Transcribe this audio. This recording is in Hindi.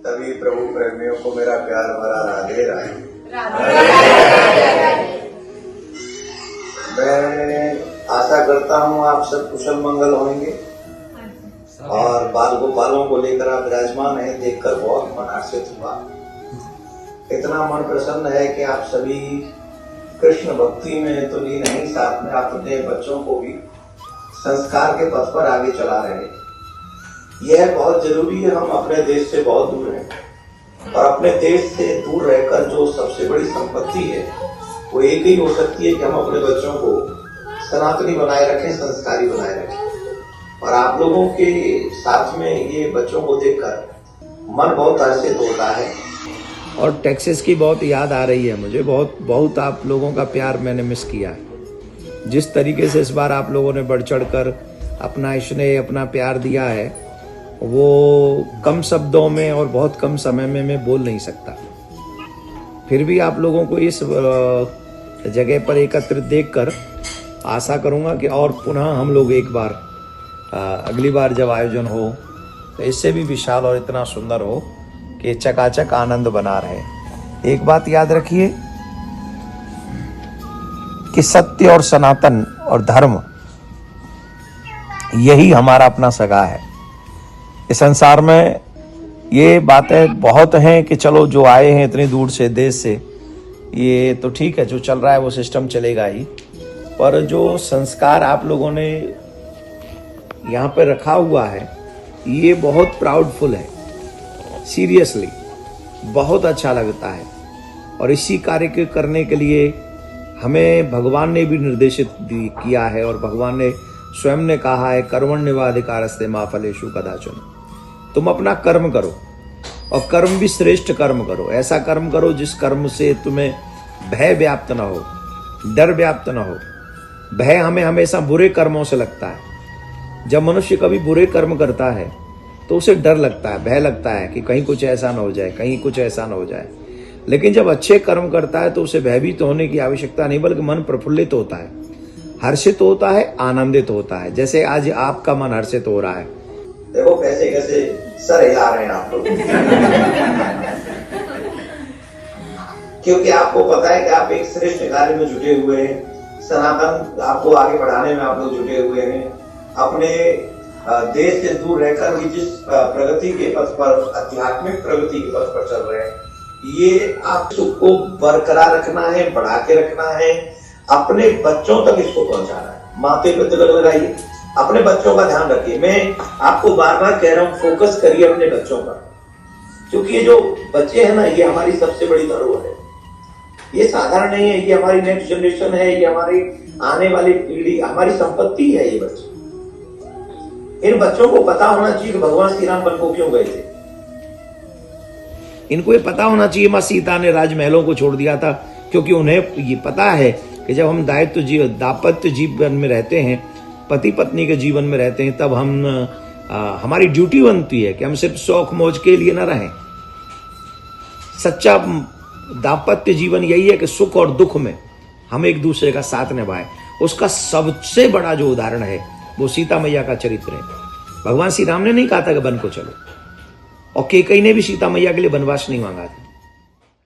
सभी प्रभु प्रेमियों को मेरा प्यार भरा राधे राधे। मैं आशा करता हूँ आप सब कुशल मंगल होंगे और बाल गोपालों को लेकर आप विराजमान हैं, देखकर बहुत मन हर्षित हुआ। इतना मन प्रसन्न है कि आप सभी कृष्ण भक्ति में तो लीन नहीं, साथ में आप अपने बच्चों को भी संस्कार के पथ पर आगे चला रहे हैं। यह बहुत जरूरी है। हम अपने देश से बहुत दूर हैं और अपने देश से दूर रहकर जो सबसे बड़ी संपत्ति है वो एक ही हो सकती है कि हम अपने बच्चों को सनातनी बनाए रखें, संस्कारी बनाए रखें। और आप लोगों के साथ में ये बच्चों को देखकर मन बहुत हर्षित होता है। और टेक्सास की बहुत याद आ रही है मुझे, बहुत आप लोगों का प्यार मैंने मिस किया है। जिस तरीके से इस बार आप लोगों ने बढ़ चढ़ कर अपना स्नेह, अपना प्यार दिया है, वो कम शब्दों में और बहुत कम समय में मैं बोल नहीं सकता। फिर भी आप लोगों को इस जगह पर एकत्रित देखकर आशा करूंगा कि और पुनः हम लोग एक बार अगली बार जब आयोजन हो तो इससे भी विशाल और इतना सुंदर हो कि चकाचक आनंद बना रहे। एक बात याद रखिए कि सत्य और सनातन और धर्म यही हमारा अपना सगा है। इस संसार में ये बातें बहुत हैं कि चलो जो आए हैं इतनी दूर से देश से, ये तो ठीक है, जो चल रहा है वो सिस्टम चलेगा ही, पर जो संस्कार आप लोगों ने यहाँ पे रखा हुआ है ये बहुत प्राउडफुल है। सीरियसली बहुत अच्छा लगता है। और इसी कार्य के करने के लिए हमें भगवान ने भी निर्देशित किया है और भगवान ने स्वयं ने कहा है, कर्मण्येवाधिकारस्ते मा फलेषु कदाचन। तुम अपना कर्म करो और कर्म भी श्रेष्ठ कर्म करो। ऐसा कर्म करो जिस कर्म से तुम्हें भय व्याप्त न हो, डर व्याप्त न हो। भय हमें हमेशा बुरे कर्मों से लगता है। जब मनुष्य कभी बुरे कर्म करता है तो उसे डर लगता है, भय लगता है कि कहीं कुछ ऐसा न हो जाए, कहीं कुछ ऐसा न हो जाए। लेकिन जब अच्छे कर्म करता है तो उसे भयभीत होने की आवश्यकता नहीं, बल्कि मन प्रफुल्लित होता है, हर्षित होता है, आनंदित होता है। जैसे आज आपका मन हर्षित हो रहा है। देखो कैसे कैसे सर हिला रहे हैं आप लोग क्योंकि आपको पता है कि आप एक श्रेष्ठ कार्य में जुटे हुए हैं। सनातन आपको आगे बढ़ाने में आप लोग जुटे हुए हैं। अपने देश से दूर रहकर भी जिस प्रगति के पथ पर, आध्यात्मिक प्रगति के पथ पर चल रहे हैं, ये आप सबको बरकरार रखना है, बढ़ा के रखना है, अपने बच्चों तक इसको पहुंचाना है। माथे पे तिलक लगाइए, अपने बच्चों का ध्यान रखिए। मैं आपको बार बार कह रहा हूँ, फोकस करिए अपने बच्चों पर, क्योंकि ये जो बच्चे हैं ना, ये हमारी सबसे बड़ी धरोहर है। ये साधारण नहीं है, ये हमारी नेक्स्ट जनरेशन है, ये हमारी आने वाली पीढ़ी, हमारी संपत्ति है ये बच्चे। इन बच्चों को पता होना चाहिए कि भगवान श्री राम वन को क्यों गए थे। इनको ये पता होना चाहिए माँ सीता ने राजमहलों को छोड़ दिया था क्योंकि उन्हें ये पता है कि जब हम दाम्पत्य जीवन में रहते हैं, पति पत्नी के जीवन में रहते हैं, तब हमारी ड्यूटी बनती है कि हम सिर्फ शौक मौज के लिए न रहें। सच्चा दाम्पत्य जीवन यही है कि सुख और दुख में हम एक दूसरे का साथ निभाएं। उसका सबसे बड़ा जो उदाहरण है वो सीता मैया का चरित्र है। भगवान श्री राम ने नहीं कहा था कि वन को चलो, और कैकेयी ने भी सीता मैया के लिए वनवास नहीं मांगा था।